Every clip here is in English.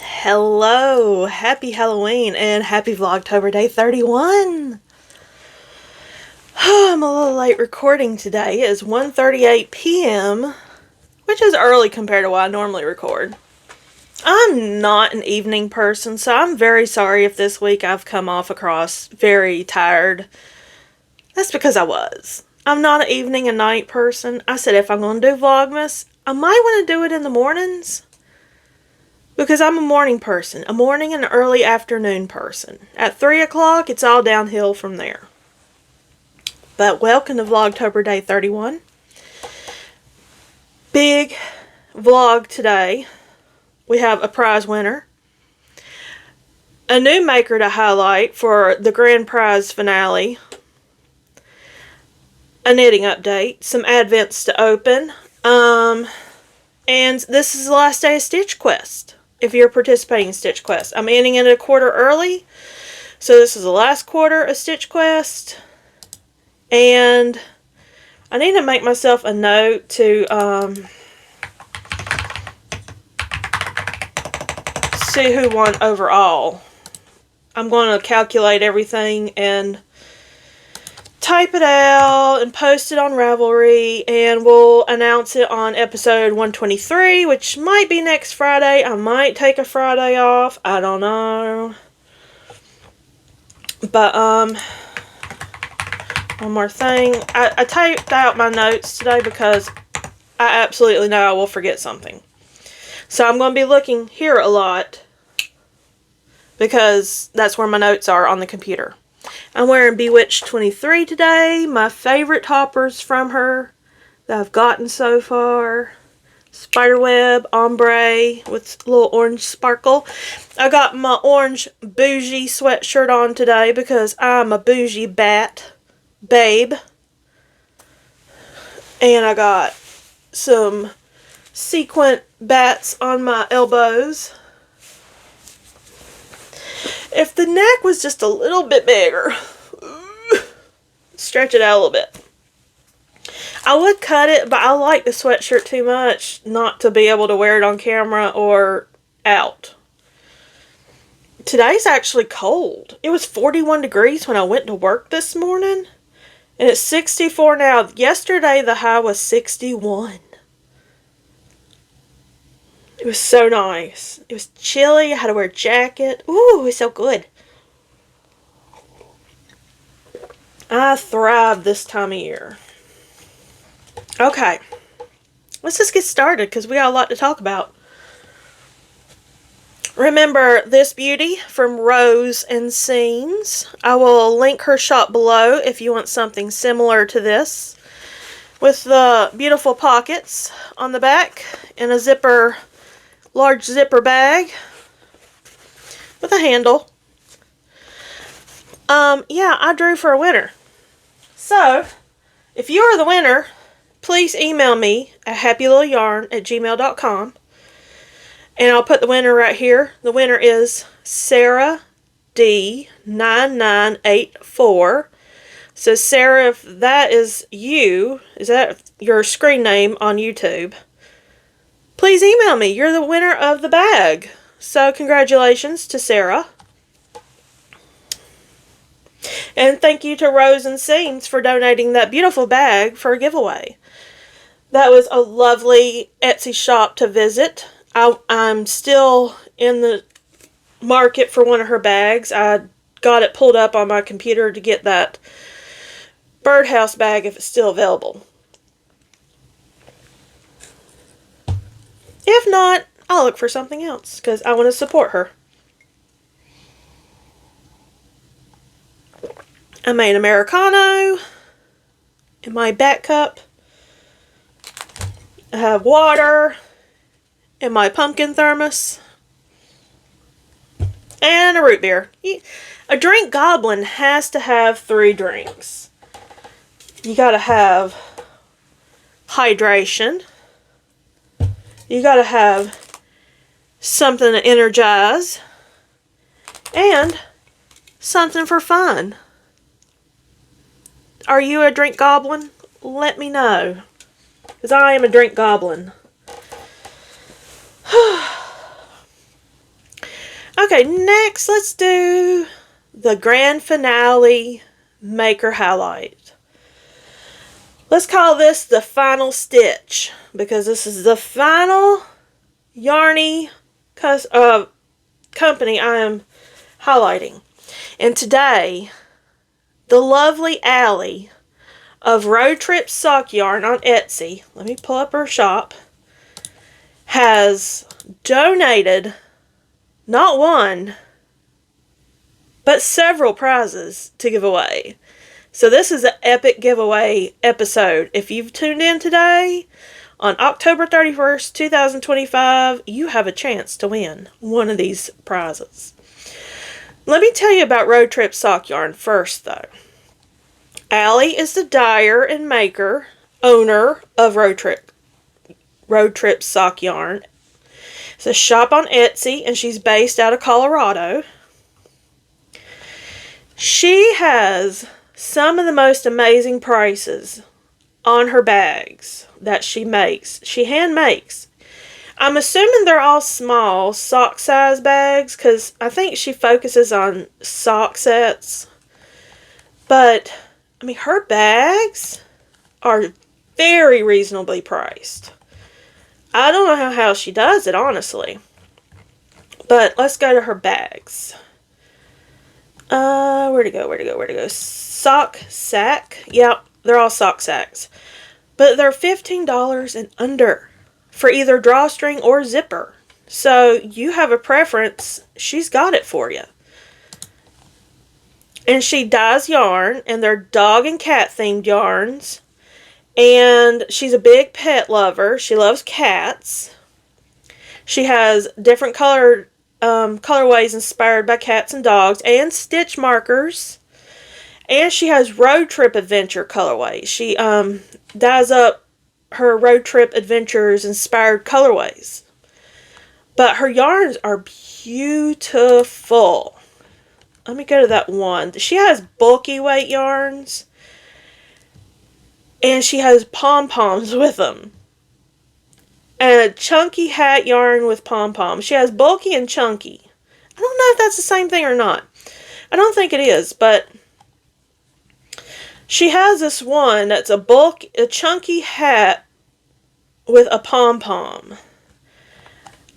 Hello, happy Halloween and happy Vlogtober day 31. I'm a little late recording today. It is 1:38 p.m., which is early compared to what I normally record. I'm not an evening person, so I'm very sorry if this week I've come off across very tired. That's because I was. I'm not an evening and night person. I said if I'm going to do Vlogmas, I might want to do it in the mornings. Because I'm a morning person. A morning and early afternoon person. At 3 o'clock, it's all downhill from there. But welcome to Vlogtober day 31. Big vlog today. We have a prize winner. A new maker to highlight for the grand prize finale. A knitting update. Some advents to open. And this is the last day of Stitch Quest. If you're participating in Stitch Quest. I'm ending it a quarter early. So this is the last quarter of Stitch Quest. And I need to make myself a note to see who won overall. I'm going to calculate everything and type it out and post it on Ravelry, and we'll announce it on episode 123, which might be next Friday. I might take a Friday off. I don't know. But, one more thing. I typed out my notes today because I absolutely know I will forget something. So I'm going to be looking here a lot because that's where my notes are on the computer. I'm wearing Bewitched 23 today. My favorite toppers from her that I've gotten so far. Spiderweb, ombre with a little orange sparkle. I got my orange bougie sweatshirt on today because I'm a bougie babe. And I got some sequin bats on my elbows. If the neck was just a little bit bigger, stretch it out a little bit. I would cut it, but I like the sweatshirt too much not to be able to wear it on camera or out. Today's actually cold. It was 41 degrees when I went to work this morning, and it's 64 now. Yesterday the high was 61. It was so nice. It was chilly. I had to wear a jacket. Ooh, it was so good. I thrive this time of year. Okay. Let's just get started because we got a lot to talk about. Remember this beauty from Rose and Seams. I will link her shop below if you want something similar to this. With the beautiful pockets on the back and a zipper. Large zipper bag with a handle. Yeah, I drew for a winner. So, if you are the winner, please email me at happylittleryarn@gmail.com. And I'll put the winner right here. The winner is Sarah D9984. So, Sarah, if that is you, is that your screen name on YouTube? Please email me. You're the winner of the bag. So congratulations to Sarah. And thank you to Rose and Seams for donating that beautiful bag for a giveaway. That was a lovely Etsy shop to visit. I'm still in the market for one of her bags. I got it pulled up on my computer to get that birdhouse bag if it's still available. If not, I'll look for something else because I want to support her. I made Americano in my back cup. I have water in my pumpkin thermos. And a root beer. A drink goblin has to have 3 drinks. You gotta have hydration. You gotta have something to energize. And something for fun. Are you a drink goblin? Let me know. because I am a drink goblin. Okay, next let's do the grand finale maker highlight. Let's call this the final stitch, because this is the final yarny company I am highlighting. And today, the lovely Allie of Road Trip Sock Yarn on Etsy, let me pull up her shop, has donated not one, but several prizes to give away. So this is an epic giveaway episode. If you've tuned in today, on October 31st, 2025, you have a chance to win one of these prizes. Let me tell you about Road Trip Sock Yarn first, though. Allie is the dyer and maker, owner of Road Trip Sock Yarn. It's a shop on Etsy, and she's based out of Colorado. She has some of the most amazing prices on her bags that she makes. She hand makes. I'm assuming they're all small sock size bags, because I think she focuses on sock sets. But, I mean, her bags are very reasonably priced. I don't know how she does it, honestly. But let's go to her bags. Where'd it go? Sock sack. Yep, they're all sock sacks. But they're $15 and under for either drawstring or zipper. So you have a preference, she's got it for you. And she dyes yarn, and they're dog and cat themed yarns. And she's a big pet lover. She loves cats. She has different colorways inspired by cats and dogs, and stitch markers. And she has road trip adventure colorways. She dyes up her road trip adventures inspired colorways. But her yarns are beautiful. Let me go to that one. She has bulky weight yarns. And she has pom-poms with them. And a chunky hat yarn with pom-poms. She has bulky and chunky. I don't know if that's the same thing or not. I don't think it is, but she has this one that's a chunky hat with a pom-pom.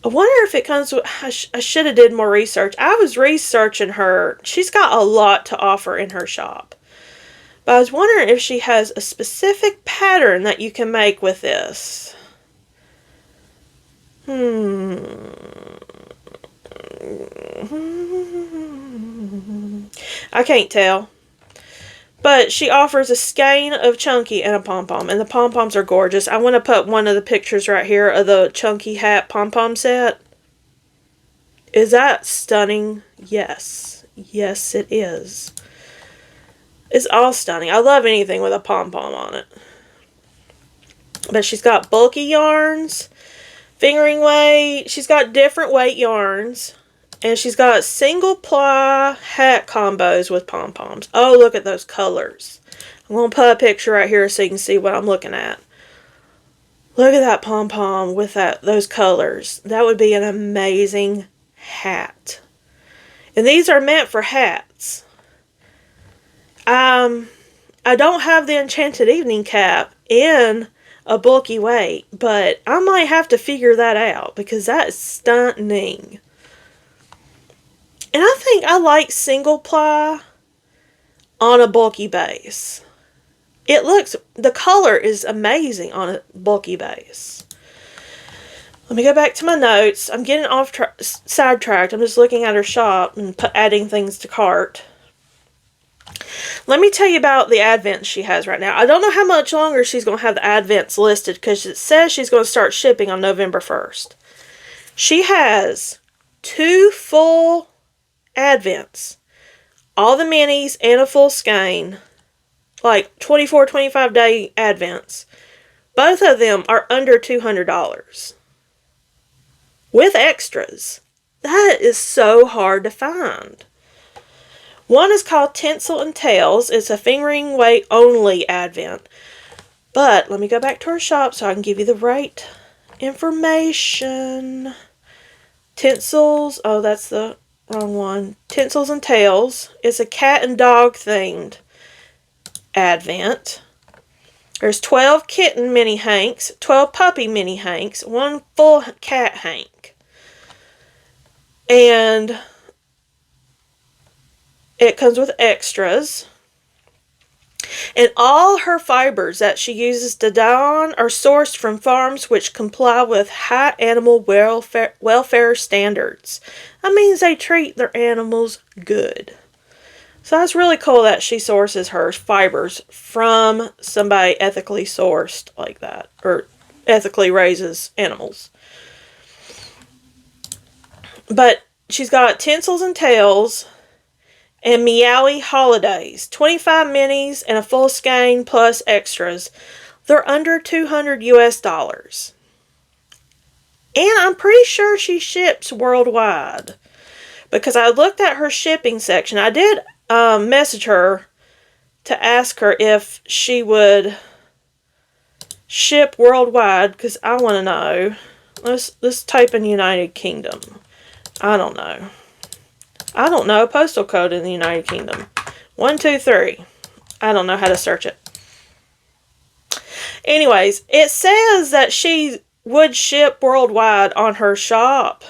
I wonder if it comes with, I should have did more research. I was researching her. She's got a lot to offer in her shop. But I was wondering if she has a specific pattern that you can make with this. I can't tell. But she offers a skein of chunky and a pom-pom. And the pom-poms are gorgeous. I want to put one of the pictures right here of the chunky hat pom-pom set. Is that stunning? Yes. Yes, it is. It's all stunning. I love anything with a pom-pom on it. But she's got bulky yarns, fingering weight. She's got different weight yarns. And she's got single ply hat combos with pom-poms. Oh, look at those colors. I'm going to put a picture right here so you can see what I'm looking at. Look at that pom-pom with those colors. That would be an amazing hat. And these are meant for hats. I don't have the Enchanted Evening Cap in a bulky weight, but I might have to figure that out because that is stunning. And I think I like single ply on a bulky base. The color is amazing on a bulky base. Let me go back to my notes. I'm getting sidetracked. I'm just looking at her shop and adding things to cart. Let me tell you about the advents she has right now. I don't know how much longer she's going to have the advents listed because it says she's going to start shipping on November 1st. She has 2 full advents. All the minis and a full skein. Like 24, 25 day advents. Both of them are under $200. With extras. That is so hard to find. One is called Tinsel and Tails. It's a fingering weight only advent. But let me go back to her shop so I can give you the right information. Tinsels. Oh, that's the wrong one. Tinsels and Tails. It's a cat and dog themed advent. There's 12 kitten mini hanks, 12 puppy mini hanks, 1 full cat hank. And it comes with extras. And all her fibers that she uses to dye on are sourced from farms which comply with high animal welfare standards. That means they treat their animals good. So that's really cool that she sources her fibers from somebody ethically sourced like that, or ethically raises animals. But she's got Tinsels and Tails and Meowie Holidays. 25 minis and a full skein plus extras. They're under $200 US. And I'm pretty sure she ships worldwide. Because I looked at her shipping section. I did message her to ask her if she would ship worldwide. Because I want to know. Let's type in United Kingdom. I don't know. Postal code in the United Kingdom. 123. I don't know how to search it. Anyways, it says that she would ship worldwide on her shop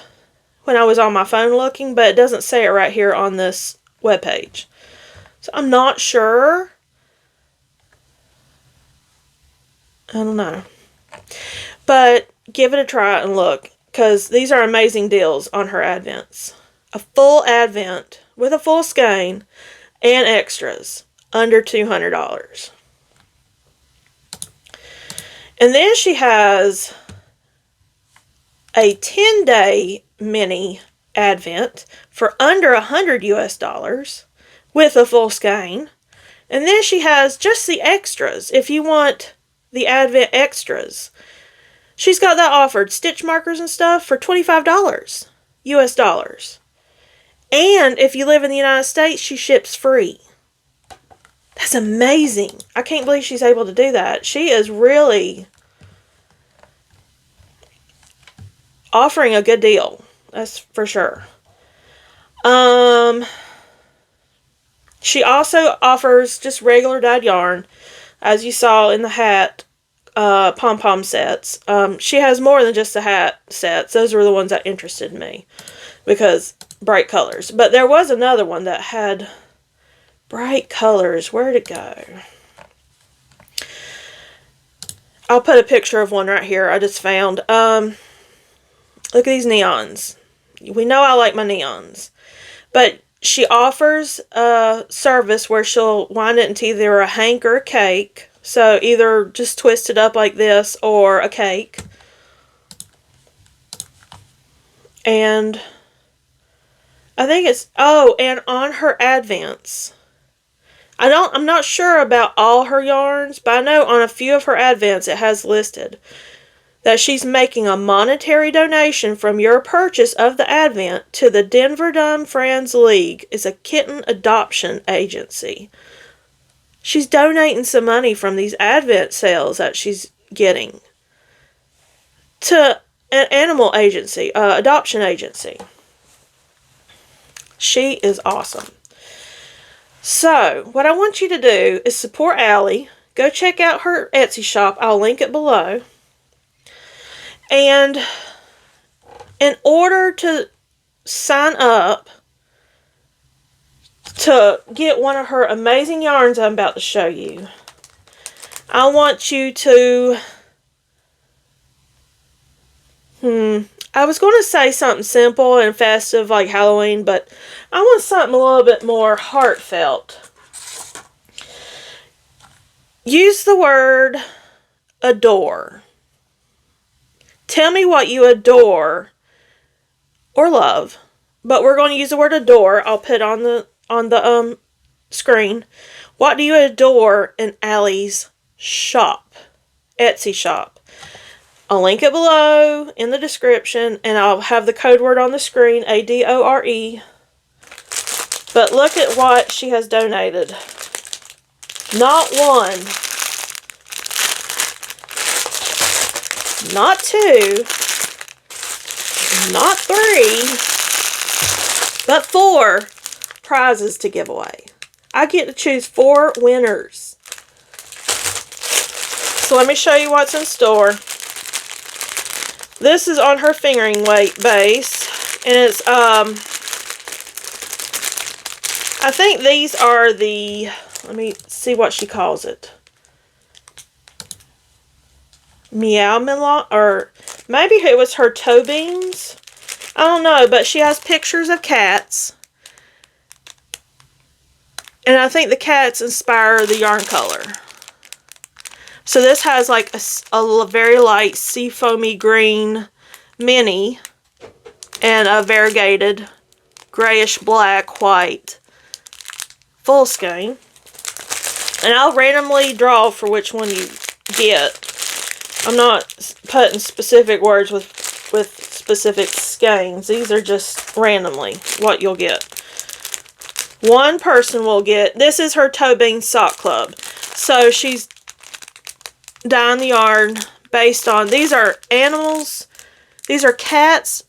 when I was on my phone looking, but it doesn't say it right here on this webpage. So I'm not sure. I don't know. But give it a try and look, because these are amazing deals on her advents. A full advent with a full skein and extras under $200. And then she has a 10-day mini advent for under $100 US with a full skein. And then she has just the extras if you want the advent extras. She's got that offered, stitch markers and stuff, for $25 US. And if you live in the United States, she ships free. That's amazing. I can't believe she's able to do that. She is really offering a good deal. That's for sure. She also offers just regular dyed yarn, as you saw in the hat pom-pom sets. She has more than just the hat sets. Those were the ones that interested me because bright colors. But there was another one that had bright colors. Where'd it go? I'll put a picture of one right here I just found. Look at these neons. We know I like my neons. But she offers a service where she'll wind it into either a hank or a cake. So either just twist it up like this or a cake. And I think it's, oh, and on her advents. I'm not sure about all her yarns, but I know on a few of her advents it has listed that she's making a monetary donation from your purchase of the advent to the Denver Dumb Friends League. It's a kitten adoption agency. She's donating some money from these advent sales that she's getting to an animal agency, adoption agency. She is awesome. So, what I want you to do is support Allie. Go check out her Etsy shop. I'll link it below. And in order to sign up to get one of her amazing yarns I'm about to show you, I want you to, I was going to say something simple and festive like Halloween, but I want something a little bit more heartfelt. Use the word adore. Tell me what you adore or love, but we're going to use the word adore. I'll put on the screen. What do you adore in Allie's shop, Etsy shop? I'll link it below in the description, and I'll have the code word on the screen, ADORE. But look at what she has donated. Not one, not 2, not 3, but 4 prizes to give away. I get to choose 4 winners. So let me show you what's in store. This is on her fingering weight base, and it's I think these are the, let me see what she calls it. Meow Melon, or maybe it was her toe beans. I don't know, but she has pictures of cats. And I think the cats inspire the yarn color. So this has like a very light sea foamy green mini and a variegated grayish black white full skein. And I'll randomly draw for which one you get. I'm not putting specific words with specific skeins. These are just randomly what you'll get. One person will get, this is her Toe Bean Sock Club. So she's dyeing the yarn based on, these are animals, these are cats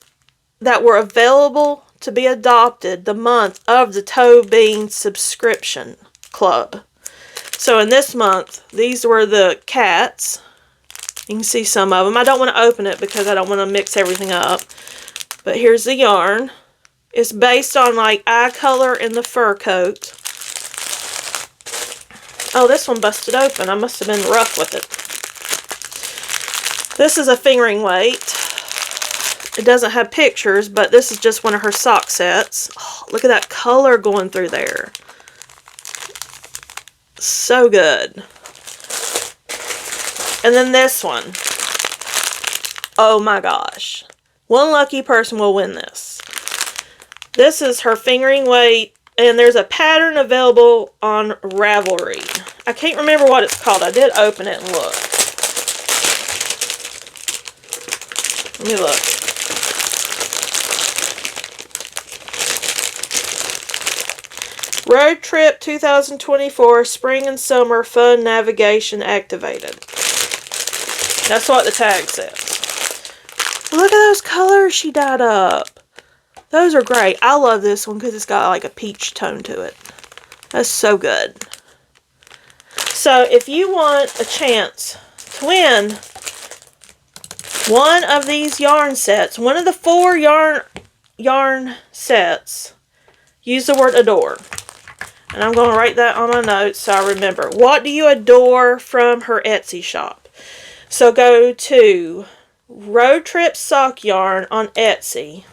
that were available to be adopted the month of the Toe Bean subscription club. So in this month, these were the cats. You can see some of them. I don't want to open it because I don't want to mix everything up. But here's the yarn. It's based on like eye color in the fur coat. Oh, this one busted open. I must have been rough with it. This is a fingering weight. It doesn't have pictures, but this is just one of her sock sets. Oh, look at that color going through there. So good. And then this one. Oh my gosh. One lucky person will win this. This is her fingering weight, and there's a pattern available on Ravelry. I can't remember what it's called. I did open it and look. Let me look. Road Trip 2024 Spring and Summer Fun Navigation Activated. That's what the tag says. Look at those colors she dyed up. Those are great. I love this one because it's got like a peach tone to it. That's so good. So if you want a chance to win one of these yarn sets, one of the 4 yarn sets, use the word adore. And I'm going to write that on my notes so I remember. What do you adore from her Etsy shop? So go to Road Trip Sock Yarn on Etsy.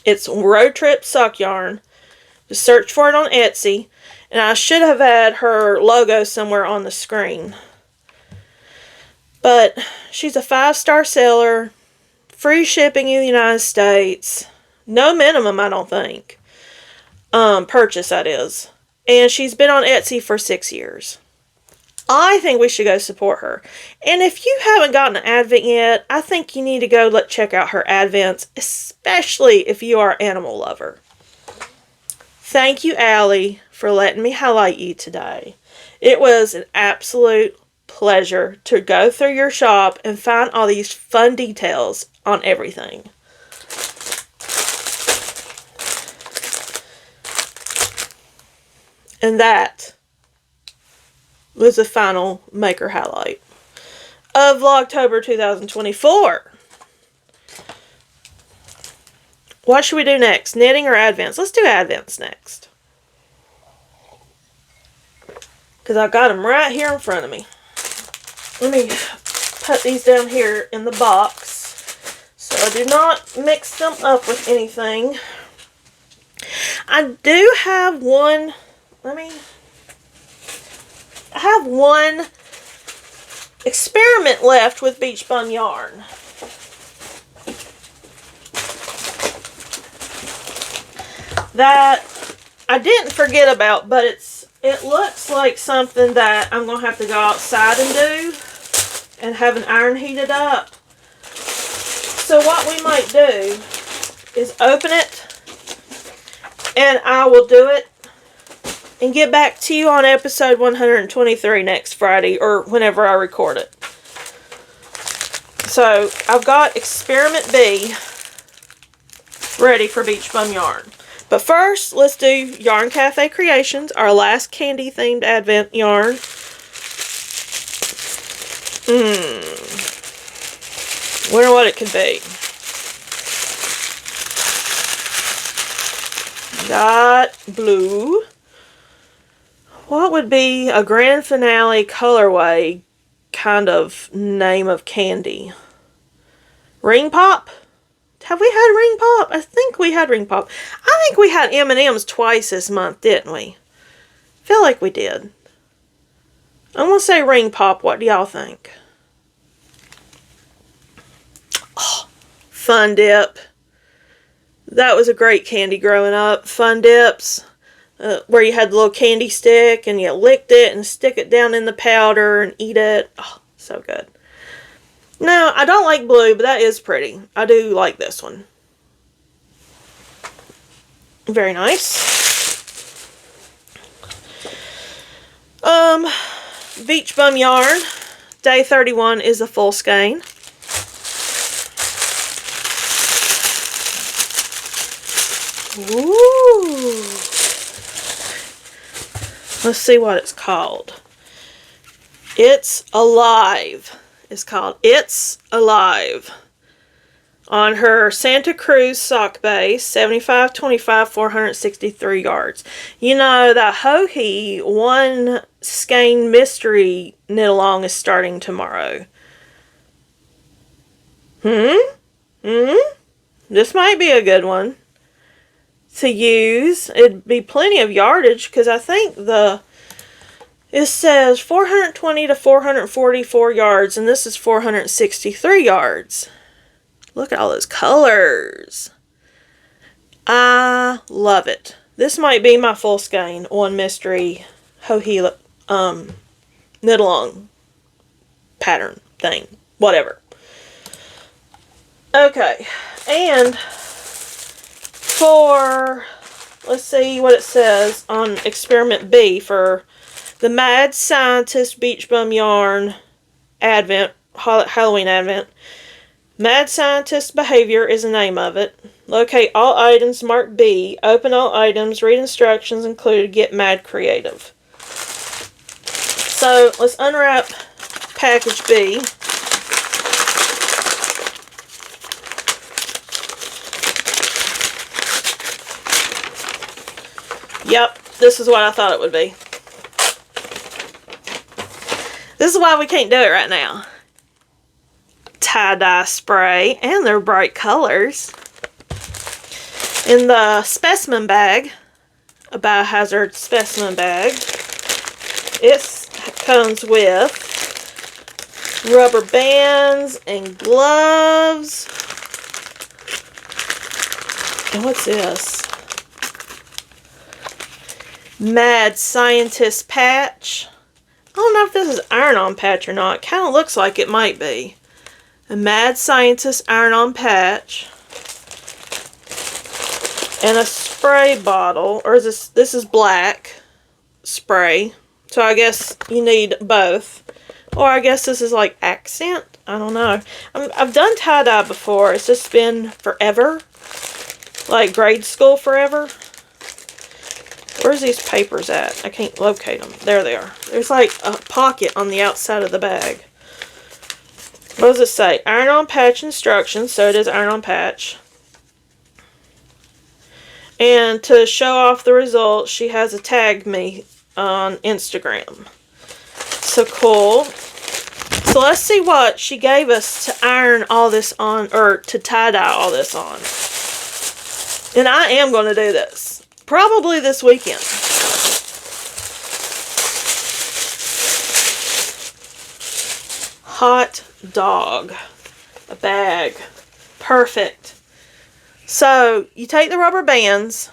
It's Road Trip Sock Yarn. Just search for it on Etsy. And I should have had her logo somewhere on the screen. But she's a 5-star seller. Free shipping in the United States. No minimum, I don't think. Purchase, that is. And she's been on Etsy for 6 years. I think we should go support her. And if you haven't gotten an Advent yet, I think you need to go check out her Advents, especially if you are an animal lover. Thank you, Allie, for letting me highlight you today. It was an absolute pleasure to go through your shop and find all these fun details on everything. And that was the final maker highlight of Vlogtober 2024. What should we do next? Knitting or Advents? Let's do Advents next. Because I got them right here in front of me. Let me put these down here in the box so I do not mix them up with anything. I do have one. I have one experiment left with Beach Spun yarn. That I didn't forget about, but it looks like something that I'm going to have to go outside and do and have an iron heated up. So what we might do is open it, and I will do it and get back to you on episode 123 next Friday or whenever I record it. So I've got Experiment B ready for Beach Bum yarn. But first, let's do Yarn Cafe Creations, our last candy themed advent yarn. Wonder what it could be. Got blue. What would be a grand finale colorway kind of name of candy? Ring Pop? Have we had Ring Pop? I think we had Ring Pop. I think we had M&M's twice this month, didn't we? Feel like we did. I'm going to say Ring Pop. What do y'all think? Oh, Fun Dip. That was a great candy growing up. Fun Dips. Where you had the little candy stick and you licked it and stick it down in the powder and eat it. Oh, so good. No, I don't like blue, but that is pretty. I do like this one. Very nice. Beach Bum yarn. Day 31 is a full skein. Ooh. Let's see what it's called. It's Alive. It's called It's Alive. On her Santa Cruz sock base, 75/25, 463 yards. You know, that Ho-He one skein mystery knit along is starting tomorrow. This might be a good one to use. It'd be plenty of yardage because I think it says 420 to 444 yards, and this is 463 yards. Look at all those colors. I love it. This might be my full skein on mystery Ho-He knit along pattern thing. Whatever. Okay. And for, let's see what it says on Experiment B for the Mad Scientist Beach Bum Yarn Advent, Halloween Advent. Mad Scientist Behavior is the name of it. Locate all items marked B. Open all items. Read instructions included. Get mad creative. So let's unwrap package B. Yep, this is what I thought it would be. This is why we can't do it right now. Tie-dye spray, and they're bright colors. In the specimen bag, a biohazard specimen bag, it comes with rubber bands and gloves. And what's this? Mad Scientist patch. I don't know if this is iron-on patch or not. It kind of looks like it might be. A Mad Scientist iron-on patch. And a spray bottle. Or is this is black spray. So I guess you need both. Or I guess this is like accent. I don't know. I've done tie-dye before. It's just been forever. Like grade school forever. Where's these papers at? I can't locate them. There they are. There's like a pocket on the outside of the bag. What does it say? Iron-on patch instructions. So it is iron-on patch. And to show off the results, she has tagged me on Instagram. So cool. So let's see what she gave us to iron all this on, or to tie-dye all this on. And I am going to do this. Probably this weekend. Hot dog. A bag. Perfect. So, you take the rubber bands.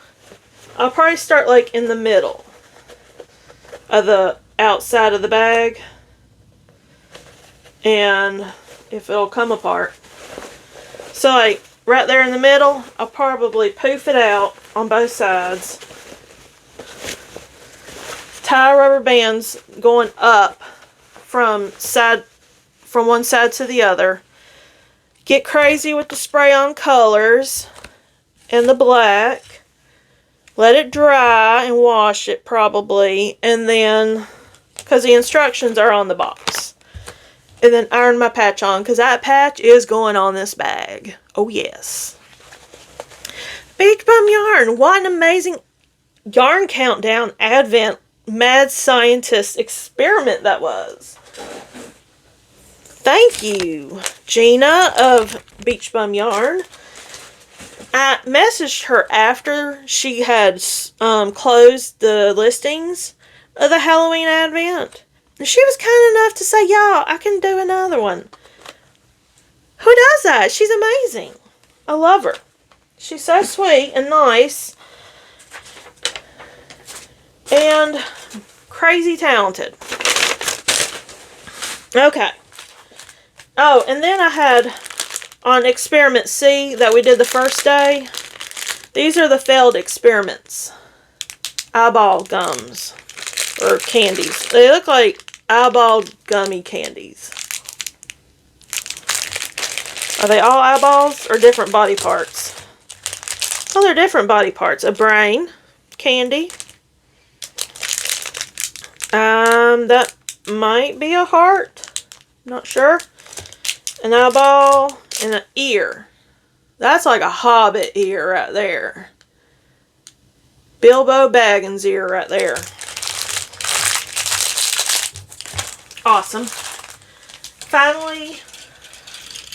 I'll probably start like in the middle of the outside of the bag. And if it'll come apart. So like right there in the middle, I'll probably poof it out on both sides. Tie rubber bands going up from one side to the other. Get crazy with the spray on colors and the black. Let it dry and wash it probably. And then, because the instructions are on the box. And then iron my patch on, because that patch is going on this bag. Oh yes. Beach Bum Yarn. What an amazing yarn countdown advent mad scientist experiment that was. Thank you, Gina of Beach Bum Yarn. I messaged her after she had closed the listings of the Halloween advent. And she was kind enough to say, y'all, I can do another one. Who does that? She's amazing. I love her. She's so sweet and nice. And crazy talented. Okay. Oh, and then I had on Experiment C that we did the first day. These are the failed experiments. Eyeball gums. Or candies. They look like eyeball gummy candies. Are they all eyeballs or different body parts? Oh, they're different body parts. A brain candy. That might be a heart. Not sure. An eyeball and an ear. That's like a hobbit ear right there. Bilbo Baggins ear right there. Awesome. Finally,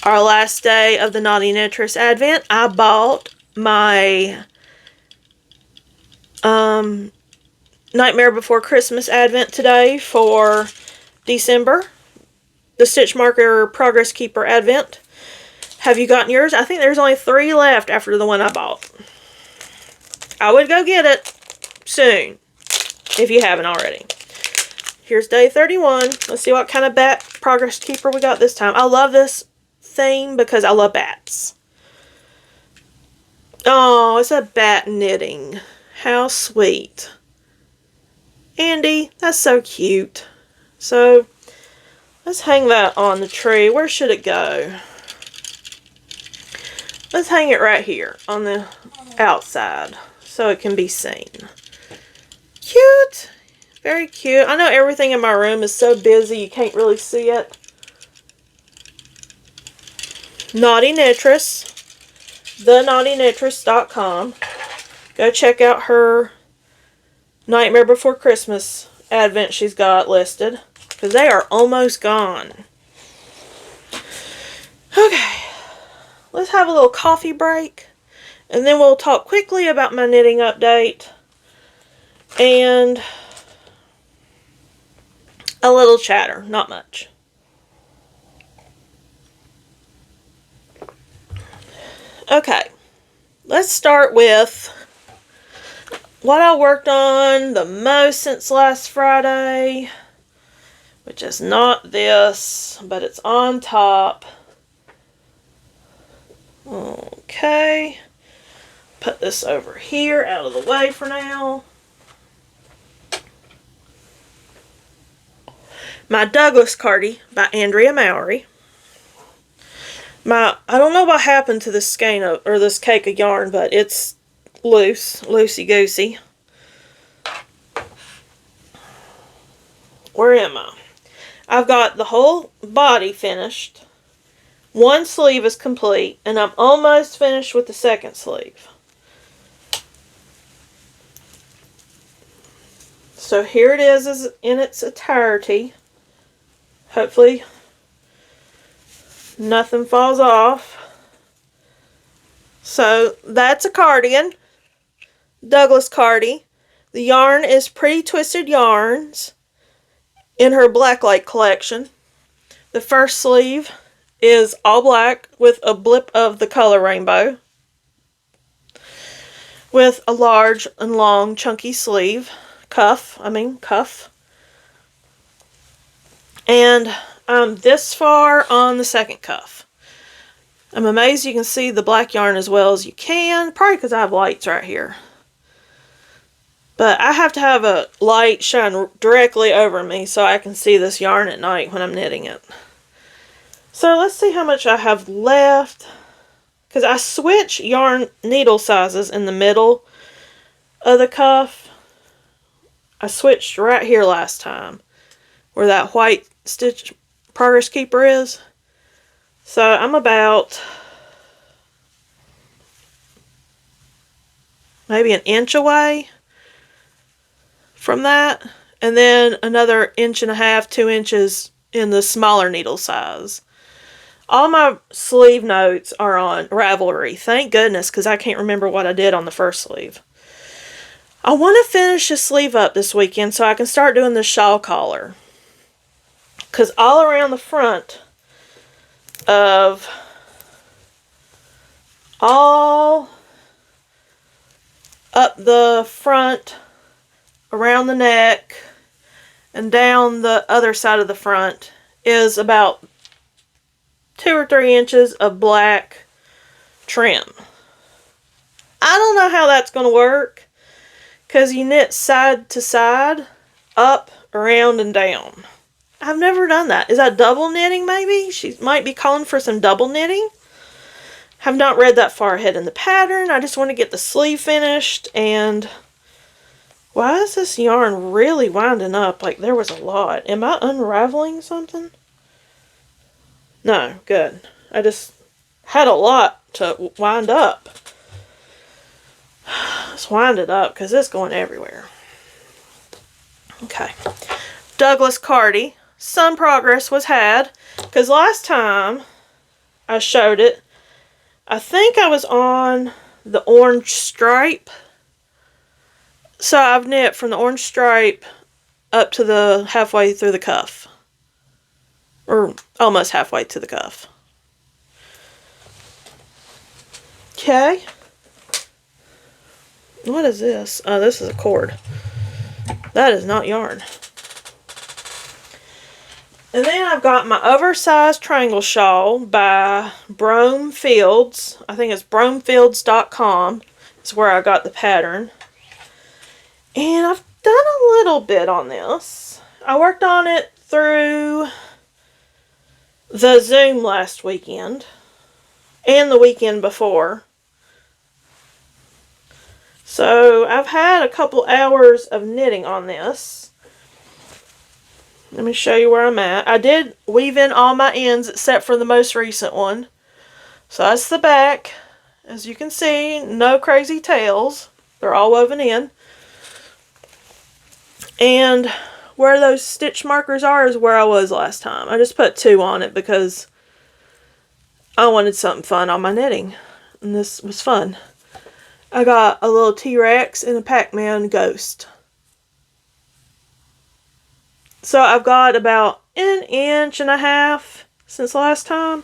our last day of the Knotty Knittress Advent, I bought my Nightmare Before Christmas Advent today for December. The Stitch Marker Progress Keeper Advent. Have you gotten yours? I think there's only 3 left after the one I bought. I would go get it soon if you haven't already. Here's day 31. Let's see what kind of bat Progress Keeper we got this time. I love this theme because I love bats. Oh, it's a bat knitting. How sweet. Andy, that's so cute. So, let's hang that on the tree. Where should it go? Let's hang it right here on the outside so it can be seen. Cute. Very cute. I know everything in my room is so busy you can't really see it. Knotty Knittress. TheKnottyKnittress.com. Go check out her Nightmare Before Christmas Advent she's got listed. Because they are almost gone. Okay. Let's have a little coffee break. And then we'll talk quickly about my knitting update. And a little chatter. Not much. Okay. Let's start with what I worked on the most since last Friday. Which is not this, but it's on top. Okay. Put this over here out of the way for now. My Douglas Cardi by Andrea Mowry. I don't know what happened to this skein or this cake of yarn, but it's loosey-goosey. Where am I? I've got the whole body finished. One sleeve is complete, and I'm almost finished with the second sleeve. So here it is in its entirety. Hopefully nothing falls off. So that's a cardigan. Douglas Cardi. The yarn is Pretty Twisted Yarns in her Blacklight collection. The first sleeve is all black with a blip of the color rainbow. With a large and long chunky sleeve. Cuff. And I'm this far on the second cuff. I'm amazed you can see the black yarn as well as you can. Probably because I have lights right here. But I have to have a light shine directly over me so I can see this yarn at night when I'm knitting it. So let's see how much I have left. Because I switch yarn needle sizes in the middle of the cuff. I switched right here last time, where that white stitch progress keeper is. So I'm about maybe an inch away from that. And then another 1.5 to 2 inches in the smaller needle size. All my sleeve notes are on Ravelry. Thank goodness, because I can't remember what I did on the first sleeve. I want to finish the sleeve up this weekend so I can start doing the shawl collar. Because all around the front of all up the front, around the neck, and down the other side of the front is about 2 or 3 inches of black trim. I don't know how that's going to work. Because you knit side to side, up, around, and down. I've never done that. Is that double knitting maybe? She might be calling for some double knitting. Have not read that far ahead in the pattern. I just want to get the sleeve finished. And why is this yarn really winding up? Like there was a lot. Am I unraveling something? No, good. I just had a lot to wind up. Let's wind it up because it's going everywhere. Okay. Douglas Cardi. Some progress was had because last time I showed it, I think I was on the orange stripe. So I've knit from the orange stripe up to the halfway through the cuff. Or almost halfway to the cuff. Okay. What is this? Oh, this is a cord. That is not yarn. And then I've got my oversized triangle shawl by Bromefields. I think it's bromefields.com. It's where I got the pattern. And I've done a little bit on this. I worked on it through the Zoom last weekend. And the weekend before. So I've had a couple hours of knitting on this. Let me show you where I'm at. I did weave in all my ends except for the most recent one. So that's the back. As you can see, no crazy tails. They're all woven in. And where those stitch markers are is where I was last time. I just put 2 on it because I wanted something fun on my knitting. And this was fun. I got a little T-Rex and a Pac-Man ghost. So I've got about 1.5 inches since last time.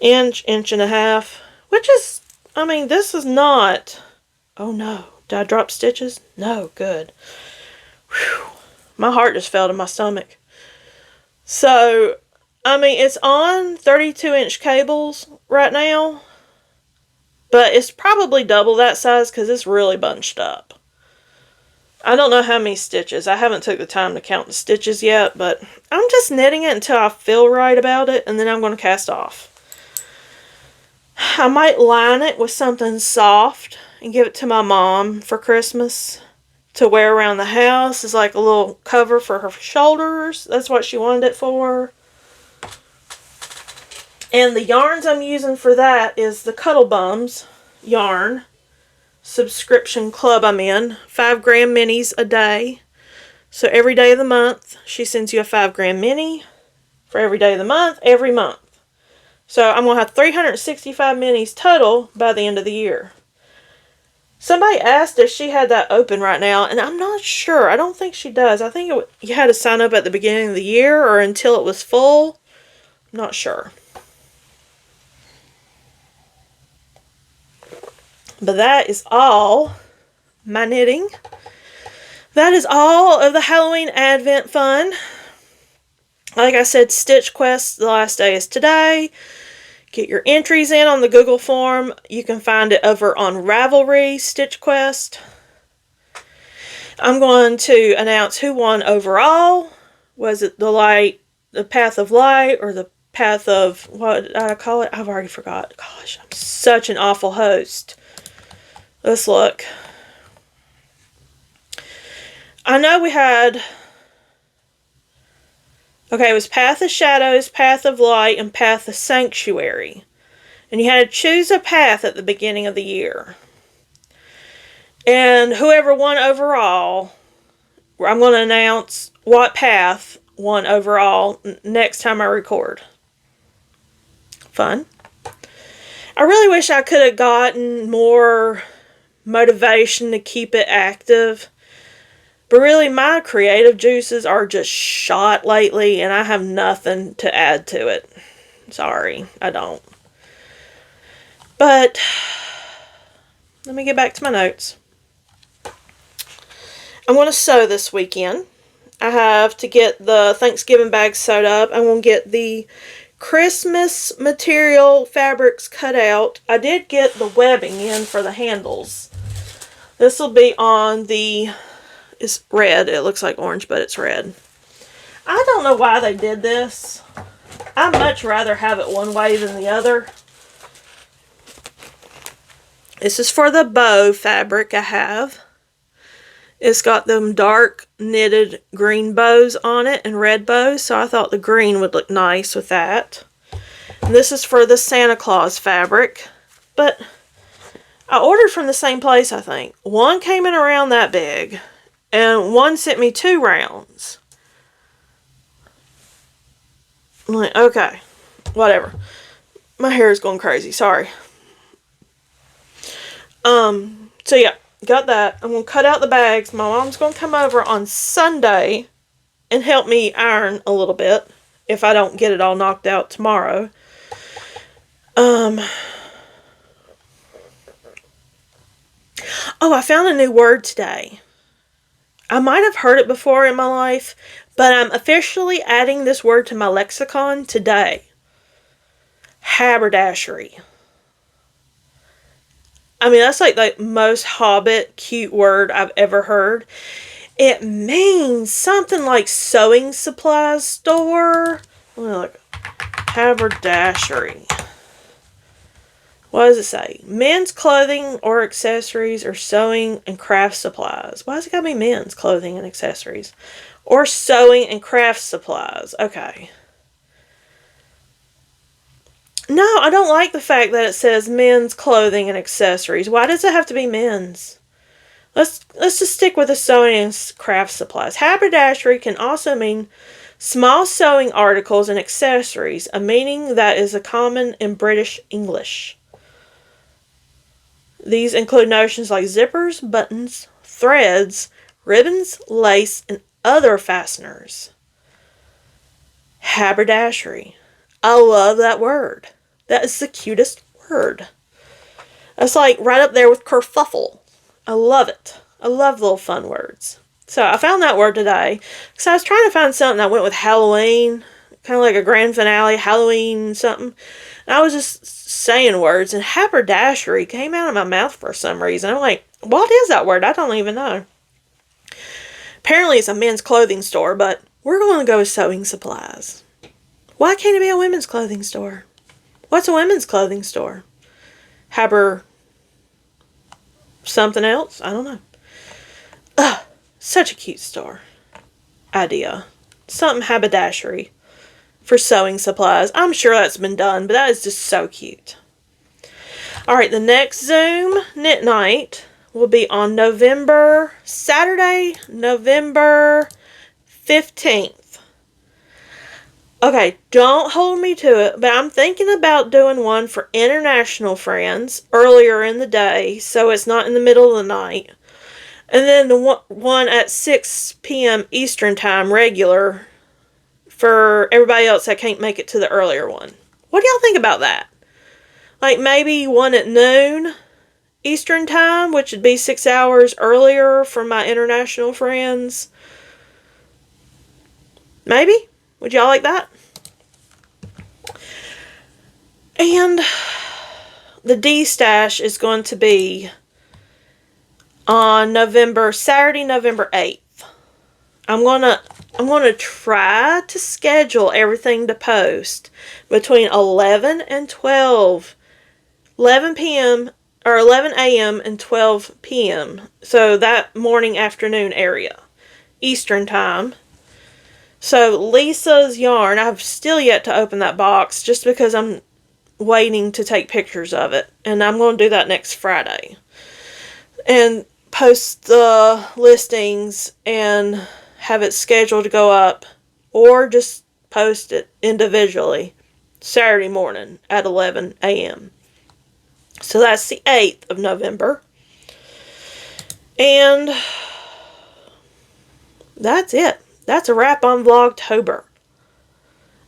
1.5 inches. Which is, I mean, this is not... Oh no. Did I drop stitches? No, good. Whew. My heart just fell to my stomach. So, I mean, it's on 32-inch cables right now. But it's probably double that size because it's really bunched up. I don't know how many stitches. I haven't took the time to count the stitches yet, but I'm just knitting it until I feel right about it, and then I'm going to cast off. I might line it with something soft and give it to my mom for Christmas to wear around the house as like a little cover for her shoulders. That's what she wanted it for. And the yarns I'm using for that is the Cuddlebums yarn subscription club I'm in. 5 gram minis a day. So every day of the month, she sends you a 5 gram mini for every day of the month, every month. So I'm going to have 365 minis total by the end of the year. Somebody asked if she had that open right now, and I'm not sure. I don't think she does. I think you had to sign up at the beginning of the year or until it was full. I'm not sure. But that is all my knitting. That is all of the Halloween Advent fun. Like I said, Stitch Quest, the last day is today. Get your entries in on the Google form. You can find it over on Ravelry, Stitch Quest. I'm going to announce who won overall. Was it the Path of Light or the Path of, what did I call it? I've already forgot. Gosh, I'm such an awful host. Let's look. I know we had, okay, it was Path of Shadows, Path of Light, and Path of Sanctuary. And you had to choose a path at the beginning of the year. And whoever won overall, I'm going to announce what path won overall next time I record. Fun. I really wish I could have gotten more motivation to keep it active. But really, my creative juices are just shot lately, and I have nothing to add to it. Sorry, I don't. But, let me get back to my notes. I'm going to sew this weekend. I have to get the Thanksgiving bags sewed up. I'm going to get the Christmas material fabrics cut out. I did get the webbing in for the handles. This will be on the, it's red. It looks like orange, but it's red. I don't know why they did this. I'd much rather have it one way than the other. This is for the bow fabric I have. It's got them dark knitted green bows on it and red bows, so I thought the green would look nice with that. And this is for the Santa Claus fabric, but I ordered from the same place, I think. One came in around that big, and one sent me 2 rounds. I'm like, okay, whatever. My hair is going crazy, sorry. So yeah. Got that. I'm going to cut out the bags. My mom's going to come over on Sunday and help me iron a little bit if I don't get it all knocked out tomorrow. Oh, I found a new word today. I might have heard it before in my life, but I'm officially adding this word to my lexicon today. Haberdashery. I mean, that's like the most Hobbit cute word I've ever heard. It means something like sewing supplies store. Let me look. Haberdashery. What does it say? Men's clothing or accessories or sewing and craft supplies. Why does it gotta be men's clothing and accessories? Or sewing and craft supplies. Okay. No, I don't like the fact that it says men's clothing and accessories. Why does it have to be men's? Let's just stick with the sewing and craft supplies. Haberdashery can also mean small sewing articles and accessories, a meaning that is a common in British English. These include notions like zippers, buttons, threads, ribbons, lace, and other fasteners. Haberdashery. I love that word. That is the cutest word. That's like right up there with kerfuffle. I love it. I love little fun words. So I found that word today because I was trying to find something that went with Halloween. Kind of like a grand finale, Halloween something. And I was just saying words and haberdashery came out of my mouth for some reason. I'm like, what is that word? I don't even know. Apparently it's a men's clothing store, but we're going to go with sewing supplies. Why can't it be a women's clothing store? What's a women's clothing store? Something else? I don't know. Ugh, such a cute store. Idea. Something haberdashery for sewing supplies. I'm sure that's been done, but that is just so cute. Alright, the next Zoom knit night will be on Saturday, November 15th. Okay, don't hold me to it, but I'm thinking about doing one for international friends earlier in the day, so it's not in the middle of the night. And then the one at 6 p.m. Eastern Time, regular, for everybody else that can't make it to the earlier one. What do y'all think about that? Like maybe one at noon Eastern Time, which would be 6 hours earlier for my international friends. Maybe? Would y'all like that? And the D-Stash is going to be on Saturday, November 8th. I'm going to I'm going to try to schedule everything to post between 11 and 12. 11 p.m. or 11 a.m. and 12 p.m. So that morning, afternoon area. Eastern time. So Lisa's yarn, I've still yet to open that box just because I'm waiting to take pictures of it. And I'm going to do that next Friday. And post the listings and have it scheduled to go up, or just post it individually Saturday morning at 11 a.m. So that's the 8th of November. And that's it. That's a wrap on Vlogtober.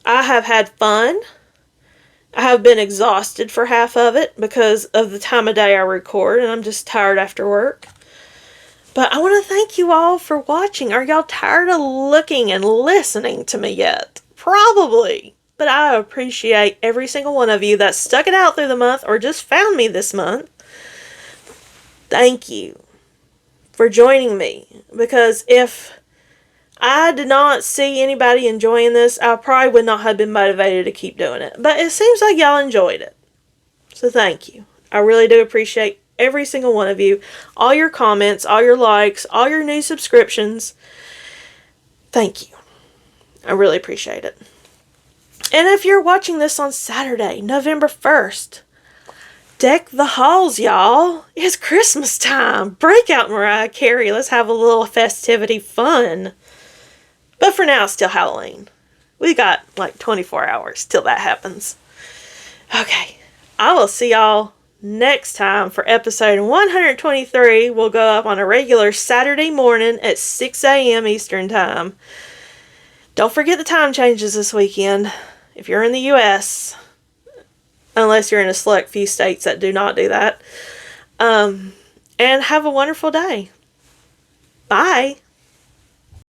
I have had fun. I have been exhausted for half of it because of the time of day I record, and I'm just tired after work. But I want to thank you all for watching. Are y'all tired of looking and listening to me yet? Probably. But I appreciate every single one of you that stuck it out through the month or just found me this month. Thank you for joining me. Because if I did not see anybody enjoying this, I probably would not have been motivated to keep doing it. But it seems like y'all enjoyed it. So thank you. I really do appreciate every single one of you. All your comments, all your likes, all your new subscriptions. Thank you. I really appreciate it. And if you're watching this on Saturday, November 1st, deck the halls, y'all. It's Christmas time. Break out Mariah Carey. Let's have a little festivity fun. But for now, it's still Halloween. We got like 24 hours till that happens. Okay. I will see y'all next time for episode 123. Will go up on a regular Saturday morning at 6 a.m. Eastern time. Don't forget the time changes this weekend if you're in the U.S. Unless you're in a select few states that do not do that. And have a wonderful day. Bye.